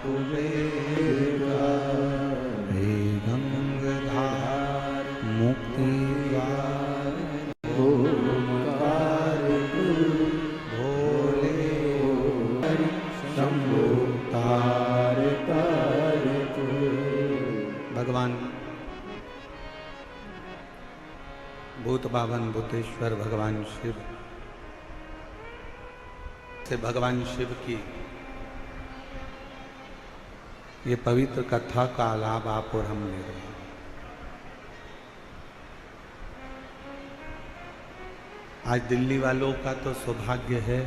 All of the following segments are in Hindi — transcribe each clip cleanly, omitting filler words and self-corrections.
तुझेगा, हे गंगाधार मुक्ति द्वार, ओमकार तू भोले शंभो तार तार तू। भगवान भूत बावन भूतेश्वर भगवान शिव से भगवान शिव की ये पवित्र कथा का लाभ आप और हम ले रहे हैं। आज दिल्ली वालों का तो सौभाग्य है,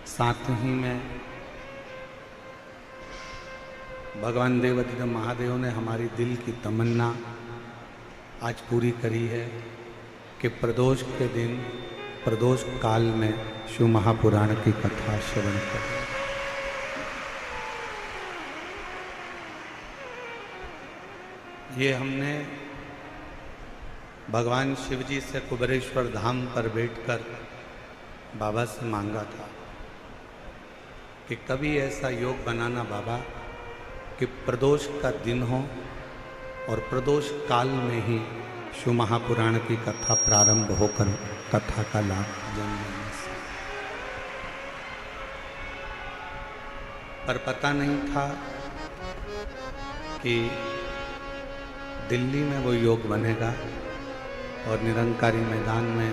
साथ ही में भगवान देवाधिदेव महादेव ने हमारी दिल की तमन्ना आज पूरी करी है कि प्रदोष के दिन प्रदोष काल में शिव महापुराण की कथा श्रवण करें। ये हमने भगवान शिव जी से कुबेरेश्वर धाम पर बैठकर बाबा से मांगा था कि कभी ऐसा योग बनाना बाबा कि प्रदोष का दिन हो और प्रदोष काल में ही शिव महापुराण की कथा प्रारंभ होकर कथा का लाभ जन लेने से। पर पता नहीं था कि दिल्ली में वो योग बनेगा और निरंकारी मैदान में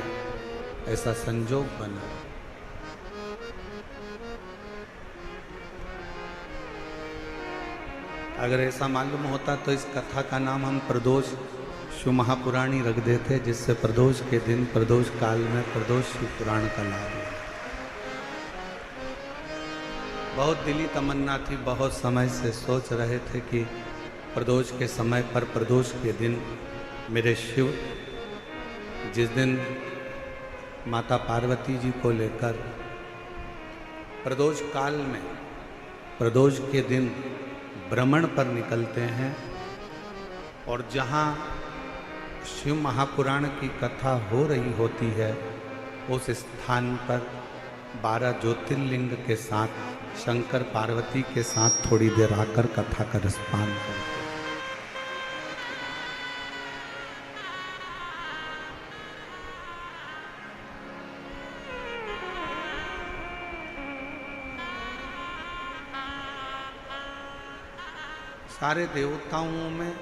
ऐसा संजोग बना। अगर ऐसा मालूम होता तो इस कथा का नाम हम प्रदोष शिव महापुराणी रख देते, जिससे प्रदोष के दिन प्रदोष काल में प्रदोष शिव पुराण का लाभ है। बहुत दिली तमन्ना थी, बहुत समय से सोच रहे थे कि प्रदोष के समय पर प्रदोष के दिन मेरे शिव जिस दिन माता पार्वती जी को लेकर प्रदोष काल में प्रदोष के दिन भ्रमण पर निकलते हैं और जहाँ शिव महापुराण की कथा हो रही होती है उस स्थान पर 12 ज्योतिर्लिंग के साथ शंकर पार्वती के साथ थोड़ी देर आकर कथा का रसपान करते। सारे देवताओं में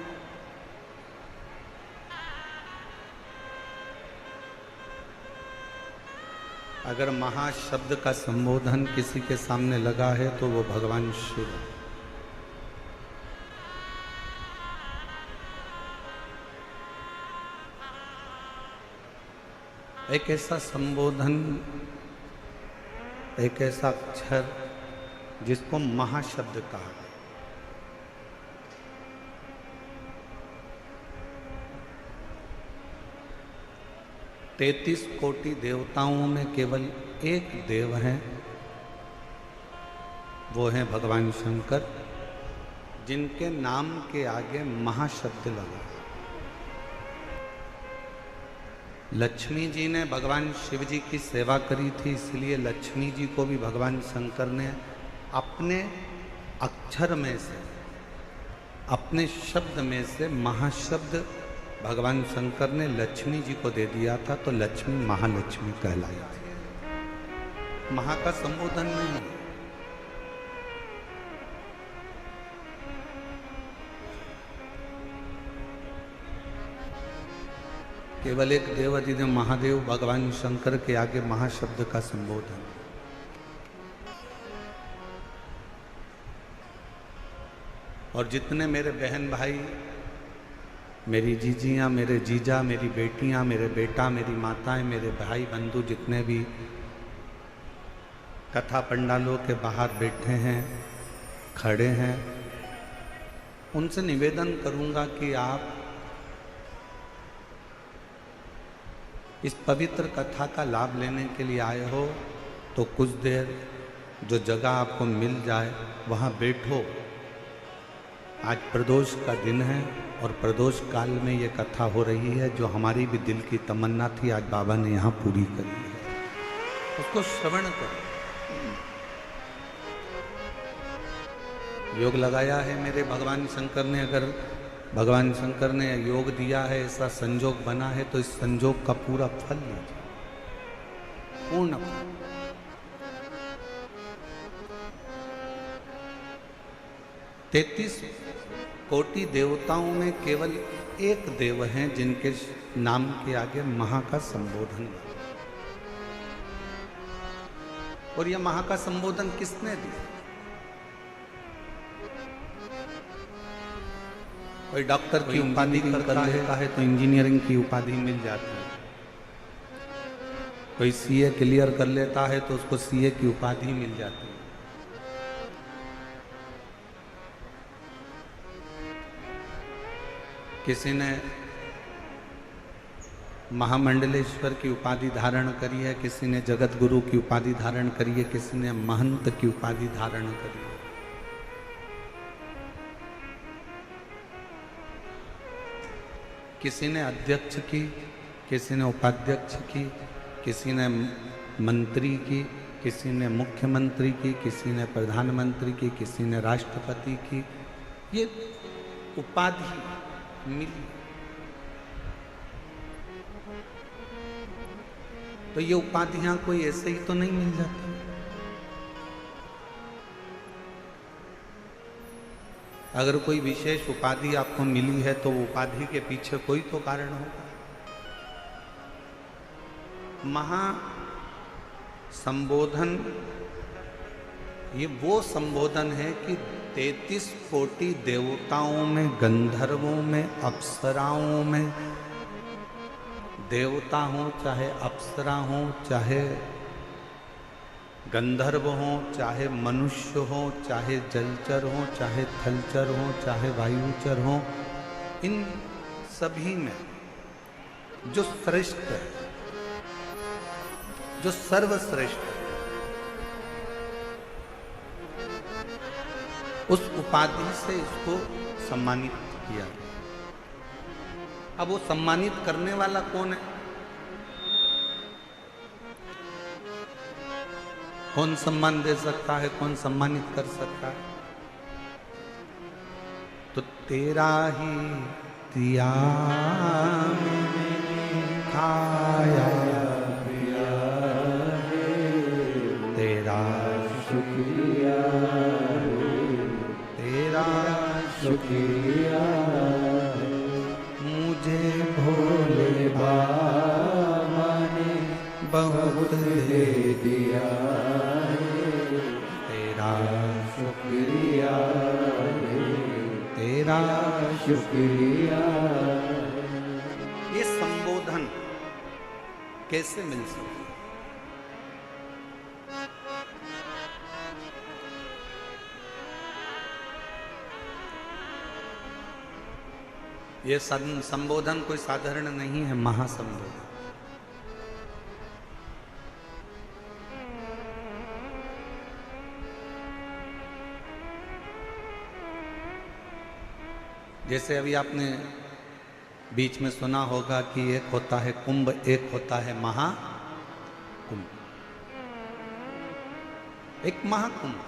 अगर महाशब्द का संबोधन किसी के सामने लगा है तो वो भगवान शिव है। एक ऐसा संबोधन, एक ऐसा अक्षर जिसको महाशब्द कहा गया। 33 कोटि देवताओं में केवल एक देव हैं, वो हैं भगवान शंकर, जिनके नाम के आगे महाशब्द लगा। लक्ष्मी जी ने भगवान शिव जी की सेवा करी थी, इसलिए लक्ष्मी जी को भी भगवान शंकर ने अपने अक्षर में से, अपने शब्द में से महाशब्द भगवान शंकर ने लक्ष्मी जी को दे दिया था, तो लक्ष्मी महालक्ष्मी कहलाई थी। महा का संबोधन नहीं, केवल एक देवाधिदेव महादेव भगवान शंकर के आगे महाशब्द का संबोधन। और जितने मेरे बहन भाई, मेरी जीजियाँ, मेरे जीजा, मेरी बेटियाँ, मेरे बेटा, मेरी माताएं, मेरे भाई बंधु जितने भी कथा पंडालों के बाहर बैठे हैं, खड़े हैं, उनसे निवेदन करूंगा कि आप इस पवित्र कथा का लाभ लेने के लिए आए हो तो कुछ देर जो जगह आपको मिल जाए वहाँ बैठो। आज प्रदोष का दिन है और प्रदोष काल में ये कथा हो रही है, जो हमारी भी दिल की तमन्ना थी, आज बाबा ने यहाँ पूरी करी है। उसको श्रवण करो। योग लगाया है मेरे भगवान शंकर ने। अगर भगवान शंकर ने योग दिया है, ऐसा संजोग बना है, तो इस संजोग का पूरा फल लीजिए, पूर्ण फल। तैतीस कोटि देवताओं में केवल एक देव हैं जिनके नाम के आगे महा का संबोधन है। और यह महा का संबोधन किसने दिया? कोई डॉक्टर की उपाधि करता है तो इंजीनियरिंग की उपाधि मिल जाती है। कोई सीए क्लियर कर लेता है तो उसको सीए की उपाधि मिल जाती है। किसी ने महामंडलेश्वर की उपाधि धारण करी है, किसी ने जगत गुरु की उपाधि धारण करी है, किसी ने महंत की उपाधि धारण करी है। किसी ने अध्यक्ष की, किसी ने उपाध्यक्ष की, किसी ने मंत्री की, किसी ने मुख्यमंत्री की, किसी ने प्रधानमंत्री की, किसी ने राष्ट्रपति की। ये उपाधि मिली। तो ये उपाधियां कोई ऐसे ही तो नहीं मिल जाती। अगर कोई विशेष उपाधि आपको मिली है तो उपाधि के पीछे कोई तो कारण होगा। महा संबोधन ये वो संबोधन है कि 33 कोटि देवताओं में, गंधर्वों में, अप्सराओं में, देवता हो चाहे अप्सरा हो, चाहे गंधर्व हो, चाहे मनुष्य हो, चाहे जलचर हो, चाहे थलचर हो, चाहे वायुचर हो, इन सभी में जो श्रेष्ठ है, जो सर्वश्रेष्ठ है, उस उपाधि से इसको सम्मानित किया। अब वो सम्मानित करने वाला कौन है? कौन सम्मान दे सकता है, कौन सम्मानित कर सकता है? तो तेरा ही दिया खाया पिया तेरा शुक्रिया, तेरा शुक्रिया, मुझे भोले बाबा ने बहुत दे दिया, तेरा शुक्रिया, तेरा शुक्रिया। ये संबोधन कैसे मिल सकता? ये संबोधन कोई साधारण नहीं है, महासंबोधन। जैसे अभी आपने बीच में सुना होगा कि एक होता है कुंभ, एक होता है महाकुंभ। एक महाकुंभ,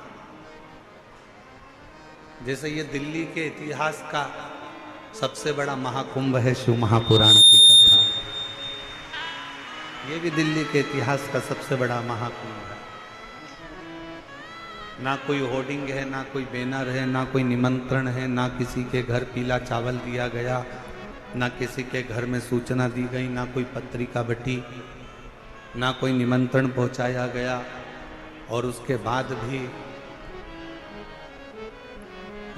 जैसे ये दिल्ली के इतिहास का सबसे बड़ा महाकुंभ है शिव महापुराण की कथा। ये भी दिल्ली के इतिहास का सबसे बड़ा महाकुंभ है। ना कोई होर्डिंग है, ना कोई बैनर है, ना कोई निमंत्रण है, ना किसी के घर पीला चावल दिया गया, ना किसी के घर में सूचना दी गई, ना कोई पत्रिका बटी, ना कोई निमंत्रण पहुंचाया गया। और उसके बाद भी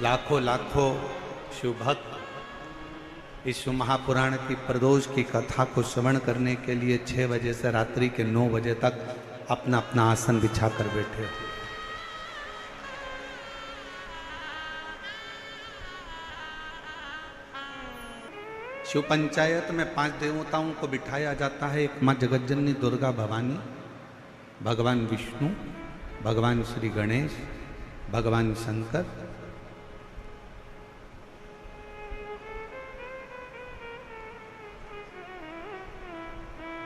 लाखों लाखों शिव भक्त इस शिव महापुराण की प्रदोष की कथा को श्रवण करने के लिए 6 बजे से रात्रि के 9 बजे तक अपना अपना आसन बिछा कर बैठे। शिव पंचायत में 5 देवताओं को बिठाया जाता है। एक माँ जगतजननी दुर्गा भवानी, भगवान विष्णु, भगवान श्री गणेश, भगवान शंकर,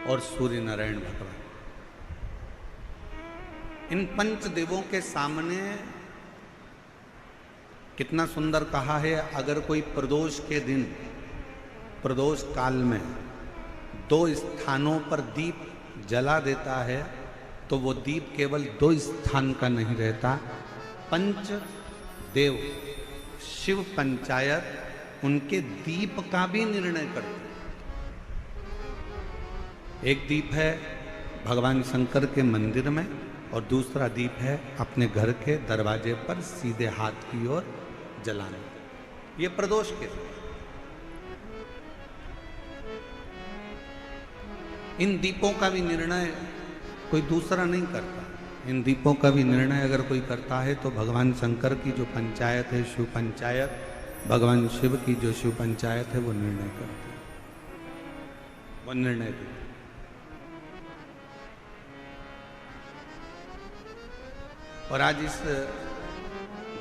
और सूर्य नारायण भगवान। इन 5 देवों के सामने कितना सुंदर कहा है, अगर कोई प्रदोष के दिन, प्रदोष काल में 2 स्थानों पर दीप जला देता है तो वो दीप केवल 2 स्थान का नहीं रहता, पंच देव शिव पंचायत उनके दीप का भी निर्णय करते हैं। एक दीप है भगवान शंकर के मंदिर में और दूसरा दीप है अपने घर के दरवाजे पर सीधे हाथ की ओर जलाने। ये प्रदोष के इन दीपों का भी निर्णय कोई दूसरा नहीं करता। इन दीपों का भी निर्णय अगर कोई करता है तो भगवान शंकर की जो पंचायत है शिव पंचायत, भगवान शिव की जो शिव पंचायत है वो निर्णय करती है, वो निर्णय देती है। और आज इस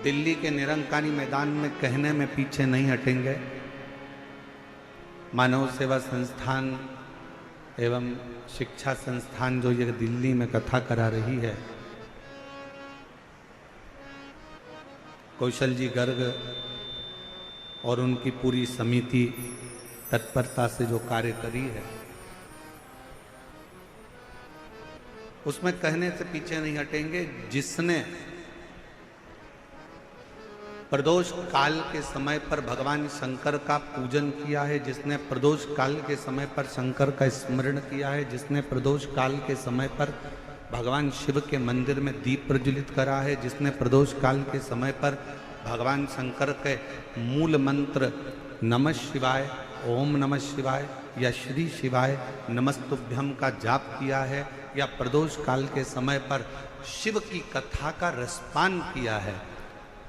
दिल्ली के निरंकारी मैदान में कहने में पीछे नहीं हटेंगे। मानव सेवा संस्थान एवं शिक्षा संस्थान जो ये दिल्ली में कथा करा रही है, कौशल जी गर्ग और उनकी पूरी समिति तत्परता से जो कार्य करी है, उसमें कहने से पीछे नहीं हटेंगे। जिसने प्रदोष काल के समय पर भगवान शंकर का पूजन किया है, जिसने प्रदोष काल के समय पर शंकर का स्मरण किया है, जिसने प्रदोष काल के समय पर भगवान शिव के मंदिर में दीप प्रज्वलित करा है, जिसने प्रदोष काल के समय पर भगवान शंकर के मूल मंत्र नमः शिवाय, ओम नमः शिवाय या श्री शिवाय नमस्तुभ्यम का जाप किया है, या प्रदोष काल के समय पर शिव की कथा का रसपान किया है,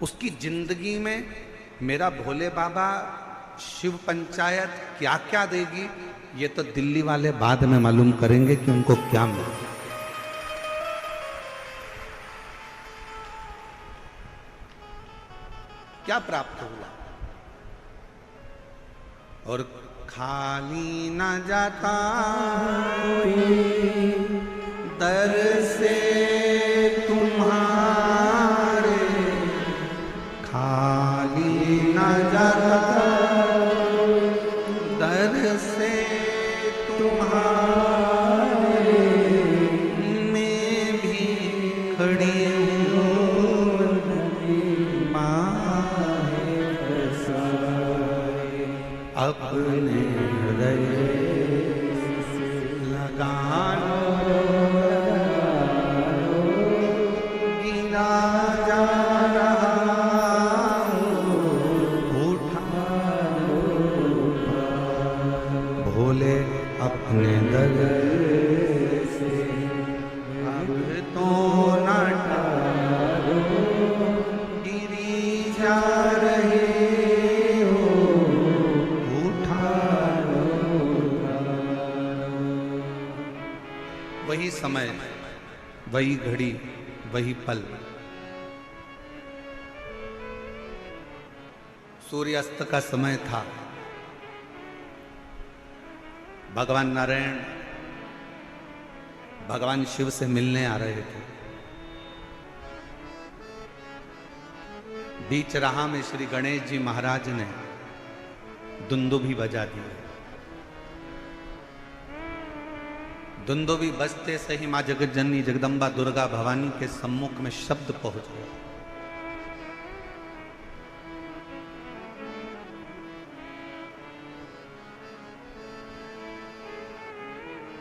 उसकी जिंदगी में मेरा भोले बाबा शिव पंचायत क्या क्या देगी, ये तो दिल्ली वाले बाद में मालूम करेंगे कि उनको क्या मिला। क्या प्राप्त हुआ। और खाली न जाता दर से तुम्हारे, खाली न जाता दर से तुम्हारे, मैं भी खड़ी हूँ अपने हृदय लगानो, गिरा जा रहा उठा भोले अपने दर से, अब तो न टालो, गिरी जा रहे वही समय, वही घड़ी, वही पल। सूर्यास्त का समय था। भगवान नारायण भगवान शिव से मिलने आ रहे थे। बीच राह में श्री गणेश जी महाराज ने दुंदुभी बजा दी। दुंदुभी बजते से ही मां जगत जननी जगदम्बा दुर्गा भवानी के सम्मुख में शब्द पहुंच गया।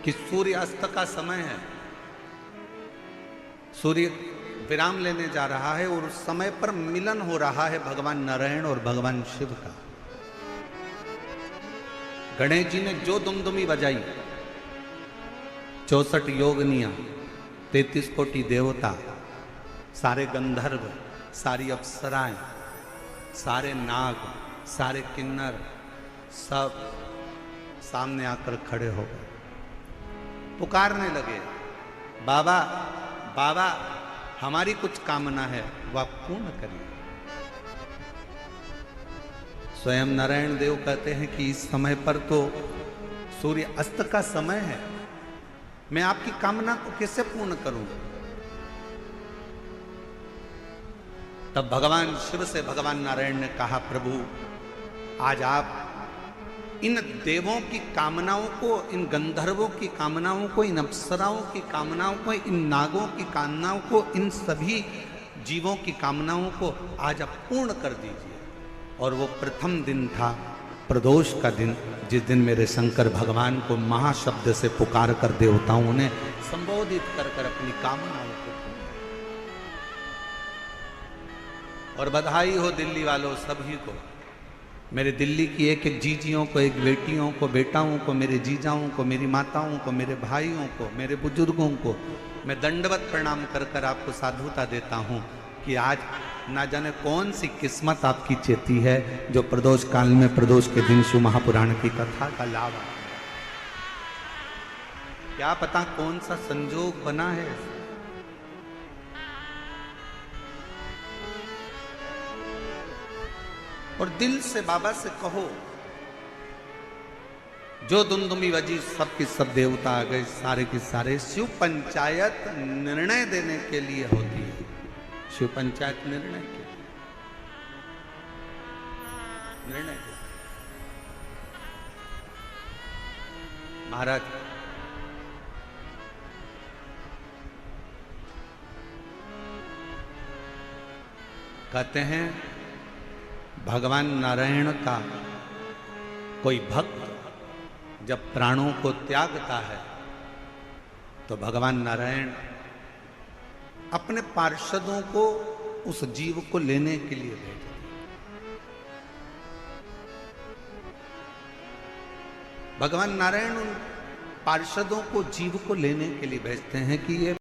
कि सूर्य अस्त का समय है, सूर्य विराम लेने जा रहा है और उस समय पर मिलन हो रहा है भगवान नारायण और भगवान शिव का। गणेश जी ने जो दुमदुमी बजाई, 64 योगनियां, 33 कोटि देवता, सारे गंधर्व, सारी अप्सराएं, सारे नाग, सारे किन्नर, सब सामने आकर खड़े हो गए, पुकारने लगे, बाबा बाबा हमारी कुछ कामना है वह पूर्ण करिए। स्वयं नारायण देव कहते हैं कि इस समय पर तो सूर्य अस्त का समय है, मैं आपकी कामना को कैसे पूर्ण करूं। तब भगवान शिव से भगवान नारायण ने कहा, प्रभु आज आप इन देवों की कामनाओं को, इन गंधर्वों की कामनाओं को, इन अप्सराओं की कामनाओं को, इन नागों की कामनाओं को, इन सभी जीवों की कामनाओं को आज आप पूर्ण कर दीजिए। और वो प्रथम दिन था प्रदोष का दिन, जिस दिन मेरे शंकर भगवान को महाशब्द से पुकार कर देवताओं ने संबोधित कर कर अपनी कामनाओं को। और बधाई हो दिल्ली वालों सभी को, मेरे दिल्ली की एक एक जीजियों को, एक बेटियों को, बेटाओं को, मेरे जीजाओं को, मेरी माताओं को, मेरे भाइयों को, मेरे बुजुर्गों को मैं दंडवत प्रणाम कर कर आपको साधुता देता हूँ कि आज ना जाने कौन सी किस्मत आपकी चेती है जो प्रदोष काल में, प्रदोष के दिन शिव महापुराण की कथा का लाभ आ। क्या पता कौन सा संजोग बना है। और दिल से बाबा से कहो, जो दुमदुमी बजी सब की सब देवता आ गए, सारे के सारे। शिव पंचायत निर्णय देने के लिए होती है, शिव पंचायत निर्णय के निर्णय के। महाराज कहते हैं, भगवान नारायण का कोई भक्त जब प्राणों को त्यागता है तो भगवान नारायण अपने पार्षदों को उस जीव को लेने के लिए भेजते हैं। भगवान नारायण उन पार्षदों को जीव को लेने के लिए भेजते हैं कि ये